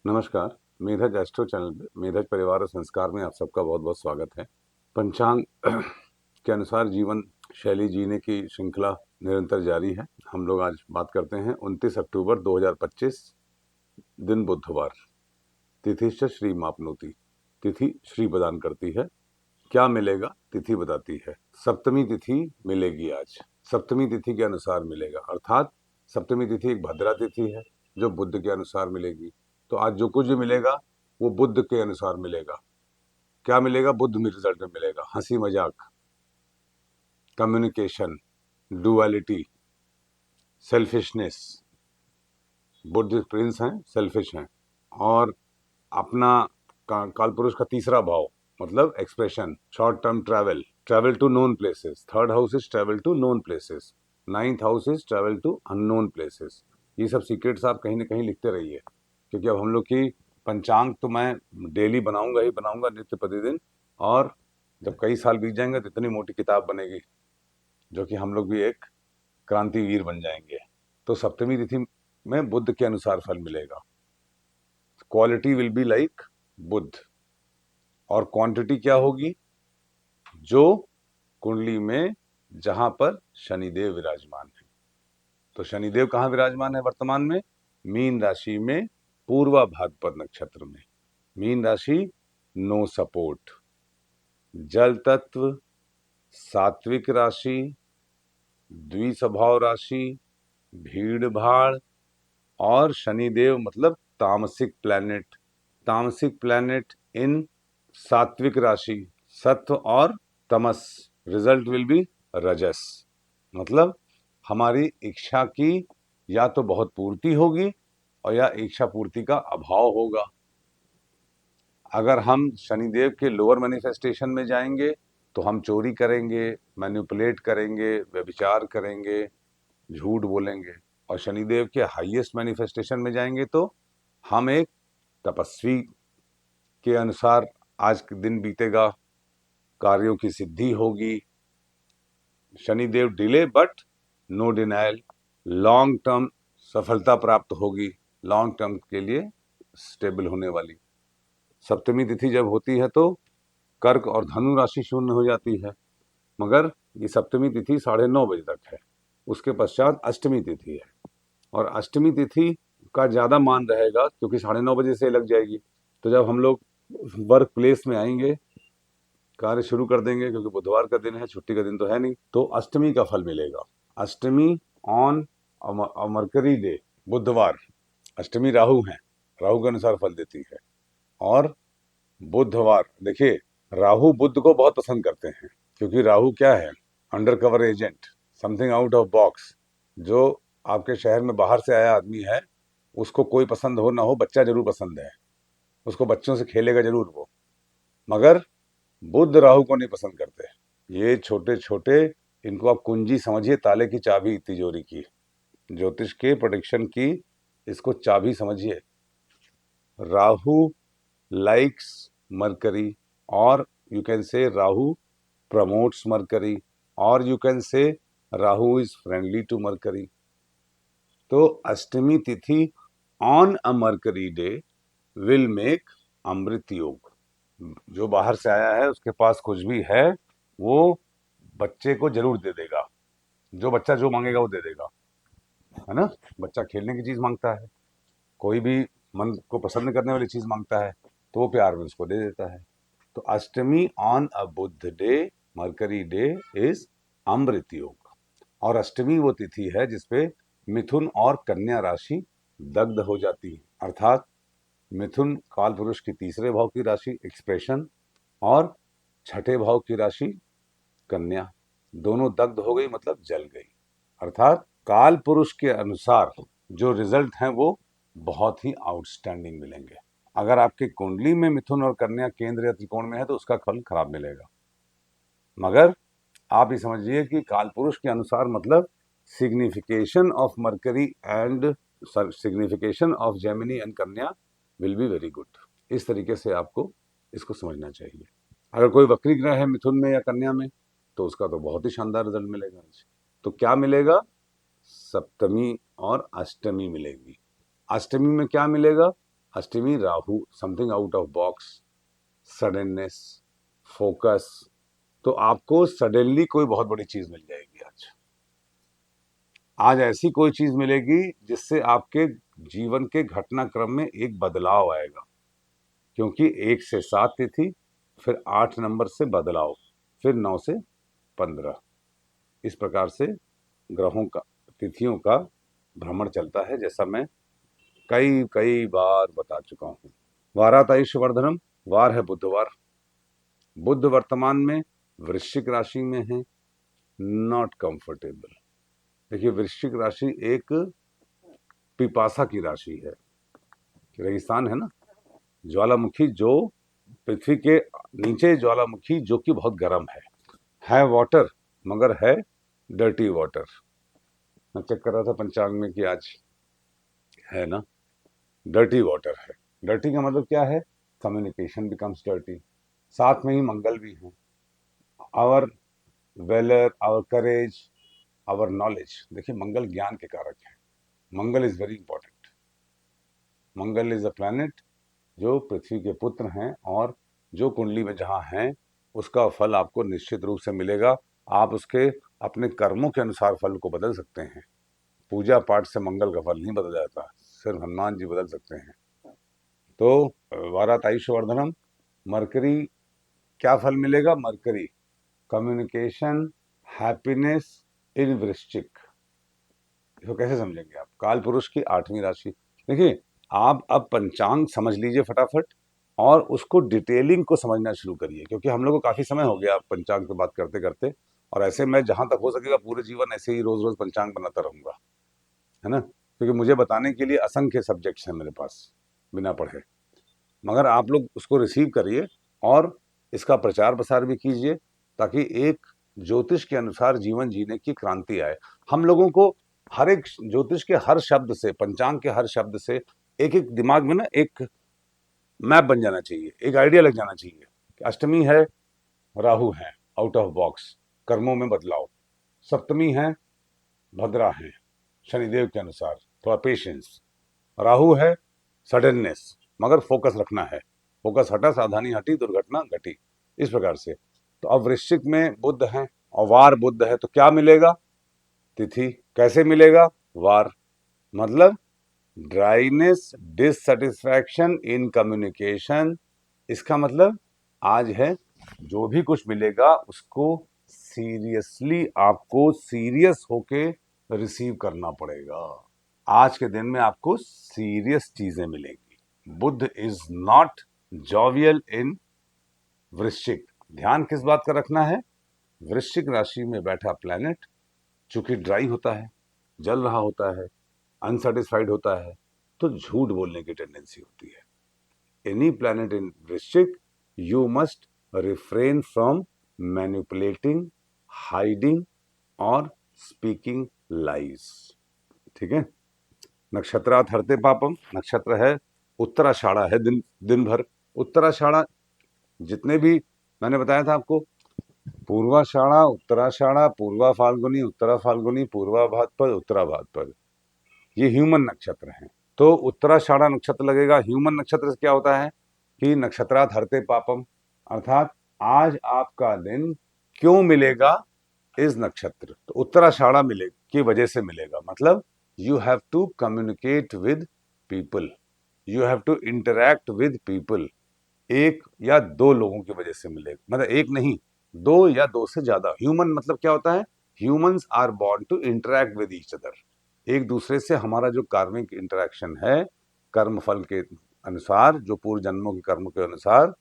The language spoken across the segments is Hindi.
नमस्कार। मेधज एस्ट्रो चैनल पे मेधज परिवार और संस्कार में आप सबका बहुत बहुत स्वागत है। पंचांग के अनुसार जीवन शैली जीने की श्रृंखला निरंतर जारी है। हम लोग आज बात करते हैं 29 अक्टूबर 2025 दिन बुधवार। तिथि श्री मापनोती। तिथि श्री प्रदान करती है। क्या मिलेगा तिथि बताती है। सप्तमी तिथि मिलेगी आज। सप्तमी तिथि के अनुसार मिलेगा, अर्थात सप्तमी तिथि एक भद्रा तिथि है जो बुद्ध के अनुसार मिलेगी। तो आज जो कुछ भी मिलेगा वो बुद्ध के अनुसार मिलेगा। क्या मिलेगा? बुद्ध में रिजल्ट में मिलेगा। हंसी मजाक, communication, duality, selfishness. Budh prince हैं, सेल्फिश हैं। और अपना काल पुरुष का तीसरा भाव मतलब expression, short term travel, travel to known places. Third house is travel to known places. Ninth house is travel to unknown places. ये सब सीक्रेट्स आप कहीं ना कहीं लिखते रहिए, क्योंकि अब हम लोग की पंचांग तो मैं डेली बनाऊंगा ही बनाऊंगा, नित्य प्रतिदिन। और जब कई साल बीत जाएंगे तो इतनी मोटी किताब बनेगी जो कि हम लोग भी एक क्रांतिवीर बन जाएंगे। तो सप्तमी तिथि में बुद्ध के अनुसार फल मिलेगा। Quality will be like Buddha. और क्वांटिटी क्या होगी? जो कुंडली में जहां पर शनिदेव विराजमान है। तो शनिदेव कहाँ विराजमान है वर्तमान में? मीन राशि में, पूर्वा भाद्रपद नक्षत्र में। मीन राशि नो सपोर्ट, जल तत्व, सात्विक राशि, द्विस्वभाव राशि, भीड़ भाड़। और शनिदेव मतलब तामसिक प्लैनेट। तामसिक प्लैनेट इन सात्विक राशि, सत्व और तमस। रिजल्ट विल बी रजस। मतलब हमारी इच्छा की या तो बहुत पूर्ति होगी और या इच्छा पूर्ति का अभाव होगा। अगर हम शनिदेव के लोअर मैनिफेस्टेशन में जाएंगे तो हम चोरी करेंगे, मैनिपुलेट करेंगे, व्यभिचार करेंगे, झूठ बोलेंगे। और शनिदेव के हाईएस्ट मैनिफेस्टेशन में जाएंगे तो हम एक तपस्वी के अनुसार आज के दिन बीतेगा, कार्यों की सिद्धि होगी। Shanidev delay but no denial, long term सफलता प्राप्त होगी, लॉन्ग टर्म के लिए स्टेबल होने वाली। सप्तमी तिथि जब होती है तो कर्क और धनु राशि शून्य हो जाती है, मगर ये सप्तमी तिथि 9:30 बजे तक है। उसके पश्चात अष्टमी तिथि है और अष्टमी तिथि का ज़्यादा मान रहेगा क्योंकि 9:30 बजे से लग जाएगी। तो जब हम लोग वर्क प्लेस में आएंगे, कार्य शुरू कर देंगे, क्योंकि बुधवार का दिन है, छुट्टी का दिन तो है नहीं, तो अष्टमी का फल मिलेगा। अष्टमी ऑन मरकरी डे, बुधवार। अष्टमी राहु है, राहु के अनुसार फल देती है। और बुधवार देखिए, राहु बुध को बहुत पसंद करते हैं, क्योंकि राहु क्या है? Under cover agent, something out of box. जो आपके शहर में बाहर से आया आदमी है, उसको कोई पसंद हो ना हो, बच्चा जरूर पसंद है, उसको बच्चों से खेलेगा जरूर वो। मगर बुध राहु को नहीं पसंद करते। ये छोटे छोटे, इनको आप कुंजी समझिए, ताले की चाबी तिजोरी की, ज्योतिष के प्रेडिक्शन की इसको चाबी समझिए। राहु लाइक्स मरकरी, और you can say Rahu promotes Mercury, और you can say Rahu is friendly to Mercury. तो अष्टमी तिथि on a Mercury day will make Amrit Yog. जो बाहर से आया है उसके पास कुछ भी है वो बच्चे को जरूर दे देगा। जो बच्चा जो मांगेगा वो दे देगा, है ना? बच्चा खेलने की चीज मांगता है, कोई भी मन को प्रसन्न करने वाली चीज मांगता है, तो वो प्यार में उसको दे देता है। तो Ashtami on a Budh day, Mercury day, is Amrit Yog. और अष्टमी वो तिथि है जिसपे मिथुन और कन्या राशि दग्ध हो जाती है, अर्थात मिथुन काल पुरुष की तीसरे भाव की राशि एक्सप्रेशन, और छठे भाव की राशि कन्या, दोनों दग्ध हो गई, मतलब जल गई। अर्थात काल पुरुष के अनुसार जो रिजल्ट हैं वो बहुत ही आउटस्टैंडिंग मिलेंगे। अगर आपकी कुंडली में मिथुन और कन्या केंद्र या त्रिकोण में है तो उसका फल खराब मिलेगा। मगर आप ये समझिए कि काल पुरुष के अनुसार मतलब signification of mercury and signification of Gemini and कन्या विल बी वेरी गुड। इस तरीके से आपको इसको समझना चाहिए। अगर कोई वक्री ग्रह है मिथुन में या कन्या में तो उसका तो बहुत ही शानदार रिजल्ट मिलेगा आज। तो क्या मिलेगा? सप्तमी और अष्टमी मिलेगी। अष्टमी में क्या मिलेगा? Ashtami Rahu, something out of box, suddenness, focus. तो आपको सडनली कोई बहुत बड़ी चीज मिल जाएगी आज। आज ऐसी कोई चीज मिलेगी जिससे आपके जीवन के घटनाक्रम में एक बदलाव आएगा, क्योंकि 1 से 7 तिथि, फिर 8 नंबर से बदलाव, फिर 9 से 15, इस प्रकार से ग्रहों का, तिथियों का भ्रमण चलता है, जैसा मैं कई कई बार बता चुका हूं। वारात आयुष्यवर्धनम, वार है बुधवार। बुध वर्तमान में वृश्चिक राशि में है, नॉट कंफर्टेबल। देखिए, वृश्चिक राशि एक पिपासा की राशि है, रेगिस्तान है ना, ज्वालामुखी, जो पृथ्वी के नीचे ज्वालामुखी जो कि बहुत गर्म है वाटर, मगर है डर्टी वाटर। मैं चेक कर रहा था पंचांग में कि आज है ना, डर्टी वाटर है। डर्टी का मतलब क्या है? Communication becomes dirty. साथ में ही मंगल भी है। Our valour, our courage, our knowledge. देखिए, मंगल ज्ञान के कारक है। Mangal is very important. Mangal is a planet जो पृथ्वी के पुत्र हैं, और जो कुंडली में जहां हैं उसका फल आपको निश्चित रूप से मिलेगा। आप उसके अपने कर्मों के अनुसार फल को बदल सकते हैं। पूजा पाठ से मंगल का फल नहीं बदल जाता, सिर्फ हनुमान जी बदल सकते हैं। तो वारात आयुष्यवर्धनम, मरकरी, क्या फल मिलेगा? मरकरी कम्युनिकेशन, हैप्पीनेस इन वृश्चिक। इसको कैसे समझेंगे आप? काल पुरुष की 8वीं राशि। देखिए, आप अब पंचांग समझ लीजिए फटाफट, और उसको डिटेलिंग को समझना शुरू करिए, क्योंकि हम लोग को काफी समय हो गया पंचांग पे बात करते करते, और ऐसे मैं जहां तक हो सकेगा पूरे जीवन ऐसे ही रोज रोज पंचांग बनाता रहूंगा, है ना, क्योंकि मुझे बताने के लिए असंख्य सब्जेक्ट्स हैं मेरे पास बिना पढ़े। मगर आप लोग उसको रिसीव करिए और इसका प्रचार प्रसार भी कीजिए, ताकि एक ज्योतिष के अनुसार जीवन जीने की क्रांति आए। हम लोगों को हर एक ज्योतिष के हर शब्द से, पंचांग के हर शब्द से एक एक दिमाग में ना एक मैप बन जाना चाहिए, एक आइडिया लग जाना चाहिए कि अष्टमी है, राहु है, आउट ऑफ बॉक्स, कर्मों में बदलाव। सप्तमी है, भद्रा है, शनिदेव के अनुसार, थोड़ा पेशेंस। राहु है, सडननेस, मगर फोकस रखना है। फोकस हटा, सावधानी हटी, दुर्घटना घटी, इस प्रकार से। तो अब वृश्चिक में बुध है और वार बुध है, तो क्या मिलेगा? तिथि। कैसे मिलेगा? वार। मतलब ड्राइनेस, डिससेटिस्फैक्शन इन कम्युनिकेशन। इसका मतलब आज है, जो भी कुछ मिलेगा उसको सीरियसली, आपको सीरियस होके रिसीव करना पड़ेगा। आज के दिन में आपको सीरियस चीजें मिलेंगी। बुध इज नॉट जॉवियल इन वृश्चिक। ध्यान किस बात का रखना है? वृश्चिक राशि में बैठा प्लैनेट चूंकि ड्राई होता है, जल रहा होता है, अनसेटिस्फाइड होता है, तो झूठ बोलने की टेंडेंसी होती है। एनी प्लैनेट इन वृश्चिक, you must refrain from manipulating, hiding और स्पीकिंग लाइज। ठीक है। नक्षत्रात हरते पापम, नक्षत्र है उत्तराषाढ़ा है, दिन भर उत्तराषाढ़ा। जितने भी मैंने बताया था आपको, पूर्वाषाढ़ा, उत्तराषाढ़ा, पूर्वा फाल्गुनी, उत्तरा फाल्गुनी, पूर्वा भाद्रपद, उत्तरा भाद्रपद, ये ह्यूमन नक्षत्र हैं। तो उत्तराषाढ़ा नक्षत्र लगेगा। ह्यूमन नक्षत्र से क्या होता है कि नक्षत्रात हरते पापम, अर्थात आज आपका दिन क्यों मिलेगा इस नक्षत्र, तो उत्तराषाढ़ा मिले की वजह से मिलेगा। मतलब you have to communicate with people, you have to interact with people. एक या दो लोगों की वजह से मिलेगा, मतलब एक नहीं, दो या दो से ज्यादा। ह्यूमन मतलब क्या होता है? Humans are born to interact with each other. एक दूसरे से हमारा जो कार्मिक इंटरेक्शन है, कर्म फल के अनुसार, जो पूर्व जन्मों के कर्म के अनुसार,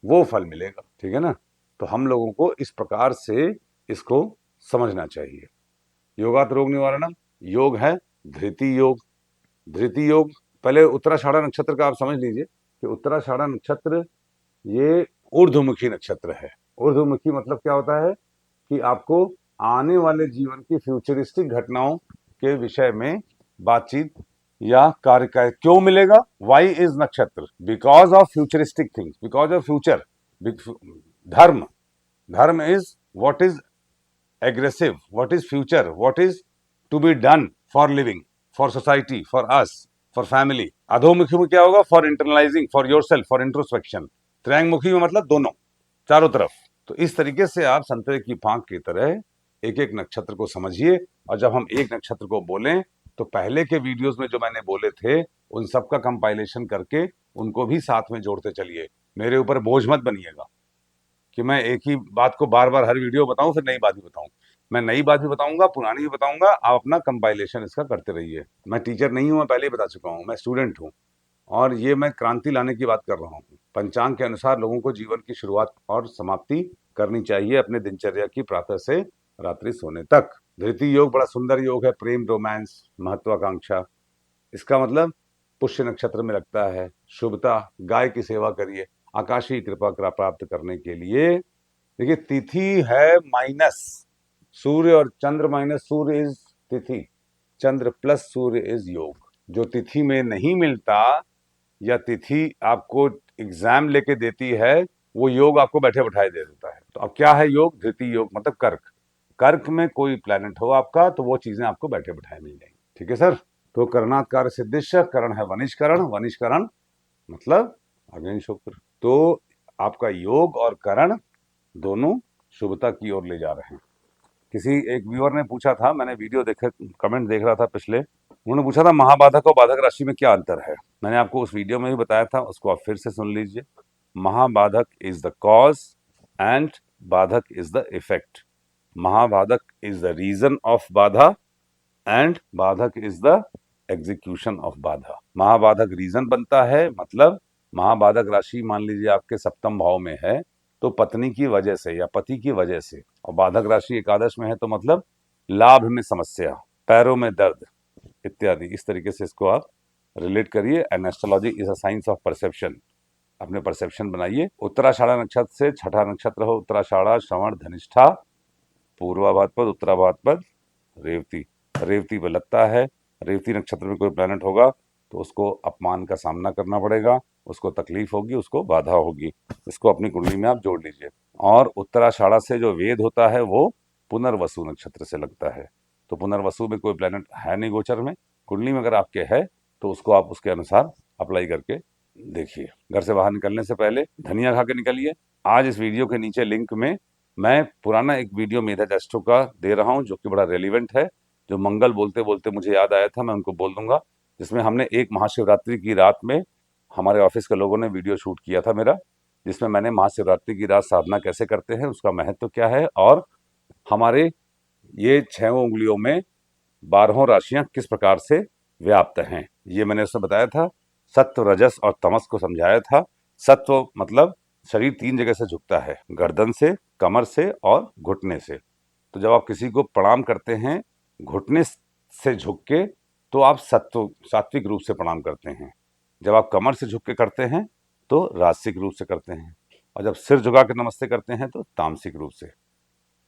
वो फल मिलेगा। ठीक है ना। तो हम लोगों को इस प्रकार से इसको समझना चाहिए। योगात रोग निवारणम, योग है धृति योग। धृति योग, पहले उत्तराषाढ़ा नक्षत्र का आप समझ लीजिए कि उत्तराषाढ़ा नक्षत्र ये ऊर्ध्वमुखी नक्षत्र है। ऊर्ध्वमुखी मतलब क्या होता है कि आपको आने वाले जीवन की फ्यूचरिस्टिक घटनाओं के विषय में बातचीत या कार्य क्यों मिलेगा? वाई इज नक्षत्र, because of futuristic things, because of future. धर्म, धर्म is what is aggressive, what is future, what is to be done for living, for society, for us, for family. अधोमुखी में क्या होगा? For internalising, for yourself, for introspection. त्र्यंगमुखी में मतलब दोनों, चारों तरफ। तो इस तरीके से आप संतरे की फांक की तरह एक एक नक्षत्र को समझिए। और जब हम एक नक्षत्र को बोलें तो पहले के वीडियोस में जो मैंने बोले थे उन सब का कंपाइलेशन करके उनको भी साथ में जोड़ते चलिए। मेरे ऊपर बोझ मत बनिएगा कि मैं एक ही बात को बार बार हर वीडियो बताऊं, फिर नई बात भी बताऊं। मैं नई बात भी बताऊंगा, पुरानी भी बताऊंगा। आप अपना कंपाइलेशन इसका करते रहिए। मैं टीचर नहीं हूं, मैं पहले ही बता चुका हूं, मैं स्टूडेंट हूं। और ये मैं क्रांति लाने की बात कर रहा हूँ। पंचांग के अनुसार लोगों को जीवन की शुरुआत और समाप्ति करनी चाहिए अपने दिनचर्या की, प्रातः से रात्रि सोने तक। धृति योग बड़ा सुंदर योग है, प्रेम, रोमांस, महत्वाकांक्षा। इसका मतलब पुष्य नक्षत्र में लगता है। शुभता, गाय की सेवा करिए आकाशीय कृपा प्राप्त करने के लिए। देखिए तिथि है माइनस सूर्य और चंद्र, माइनस सूर्य इज तिथि, चंद्र प्लस सूर्य इज योग। जो तिथि में नहीं मिलता या तिथि आपको एग्जाम लेके देती है, वो योग आपको बैठे बैठाए दे देता है। तो अब क्या है योग? धृति योग मतलब कर्क। कर्क में कोई प्लैनेट हो आपका तो वो चीजें आपको बैठे बैठाए मिल जाएंगी। ठीक है सर? तो करणात् कार्य सिद्धिश्च, करण है वनिष्करण, वनिष्करण मतलब अग्नि शुक्र। तो आपका योग और करण दोनों शुभता की ओर ले जा रहे हैं। किसी एक व्यूअर ने पूछा था, मैंने वीडियो देखे, कमेंट देख रहा था पिछले, उन्होंने पूछा था महाबाधक और बाधक राशि में क्या अंतर है। मैंने आपको उस वीडियो में भी बताया था, उसको आप फिर से सुन लीजिए। Mahabadhak is the cause and Badhak is the effect. Mahabadhak is the reason of badha and Badhak is the execution of badha. Mahabadhak reason बनता है, मतलब महाबाधक राशि मान लीजिए आपके सप्तम भाव में है तो पत्नी की वजह से या पति की वजह से, और बाधक राशि एकादश में है तो मतलब लाभ में समस्या, पैरों में दर्द इत्यादि। इस तरीके से इसको आप रिलेट करिए। And astrology is a science of perception. अपने परसेप्शन बनाइए। उत्तराषाढ़ा नक्षत्र से छठा नक्षत्र हो, उत्तराषाढ़ा, श्रवण, धनिष्ठा, पूर्वा भाद्रपद, उत्तरा भाद्रपद, रेवती। रेवती पे लगता है। रेवती नक्षत्र में कोई प्लैनेट होगा तो उसको अपमान का सामना करना पड़ेगा, उसको तकलीफ होगी, उसको बाधा होगी। इसको अपनी कुंडली में आप जोड़ लीजिए। और उत्तराषाढ़ा से जो वेद होता है वो पुनर्वसु नक्षत्र से लगता है। तो पुनर्वसु में कोई प्लैनेट है नहीं गोचर में, कुंडली में अगर आपके है तो उसको आप उसके अनुसार अप्लाई करके देखिए। घर से बाहर निकलने से पहले धनिया खा के निकलिए। आज इस वीडियो के नीचे लिंक में मैं पुराना एक वीडियो मेधा एस्ट्रो का दे रहा हूं जो कि बड़ा रेलिवेंट है, जो मंगल बोलते बोलते मुझे याद आया था, मैं उनको बोल दूंगा। जिसमें हमने एक महाशिवरात्रि की रात में हमारे ऑफिस के लोगों ने वीडियो शूट किया था मेरा, जिसमें मैंने महाशिवरात्रि की रात साधना कैसे करते हैं, उसका महत्व क्या है, और हमारे ये 6 उंगलियों में 12 राशियां किस प्रकार से व्याप्त हैं, ये मैंने उसमें बताया था। सत्व, रजस और तमस को समझाया था। सत्व मतलब शरीर 3 जगह से झुकता है, गर्दन से, कमर से और घुटने से। तो जब आप किसी को प्रणाम करते हैं घुटने से झुक के तो आप सात्विक रूप से प्रणाम करते हैं। जब आप कमर से झुक के करते हैं तो राजसिक रूप से करते हैं। और जब सिर झुका के नमस्ते करते हैं तो तामसिक रूप से।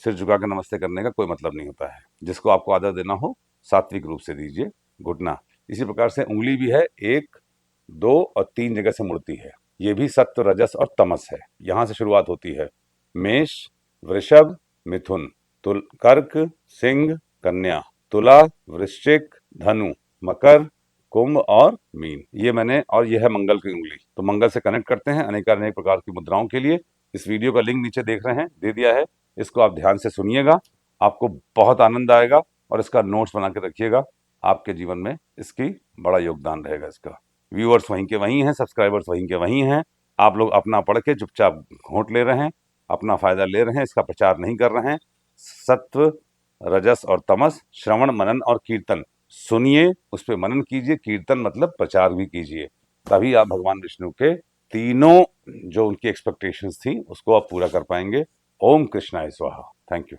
सिर झुका के नमस्ते करने का कोई मतलब नहीं होता है। जिसको आपको आदर देना हो सात्विक रूप से दीजिए घुटना। इसी प्रकार से उंगली भी है, 1, 2 और 3 जगह से मुड़ती है। ये भी सत्व, रजस और तमस है। यहां से शुरुआत होती है। मेष, वृषभ, मिथुन, कर्क, सिंह, कन्या, तुला, वृश्चिक, धनु, मकर, कुंभ और मीन। ये मैंने, और ये है मंगल की उंगली। तो मंगल से कनेक्ट करते हैं अनेक प्रकार की मुद्राओं के लिए। इस वीडियो का लिंक नीचे देख रहे हैं, दे दिया है। इसको आप ध्यान से सुनिएगा, आपको बहुत आनंद आएगा और इसका नोट्स बना के रखिएगा। आपके जीवन में इसकी बड़ा योगदान रहेगा। इसका व्यूअर्स वहीं के वहीं हैं, सब्सक्राइबर्स वहीं के वहीं हैं। आप लोग अपना पढ़ के चुपचाप घोंट ले रहे हैं, अपना फायदा ले रहे हैं, इसका प्रचार नहीं कर रहे हैं। सत्व, रजस और तमस, श्रवण, मनन और कीर्तन सुनिए, उस पर मनन कीजिए। कीर्तन मतलब प्रचार भी कीजिए। तभी आप भगवान विष्णु के तीनों जो उनकी एक्सपेक्टेशंस थी उसको आप पूरा कर पाएंगे। ओम कृष्णाय स्वाहा। Thank you.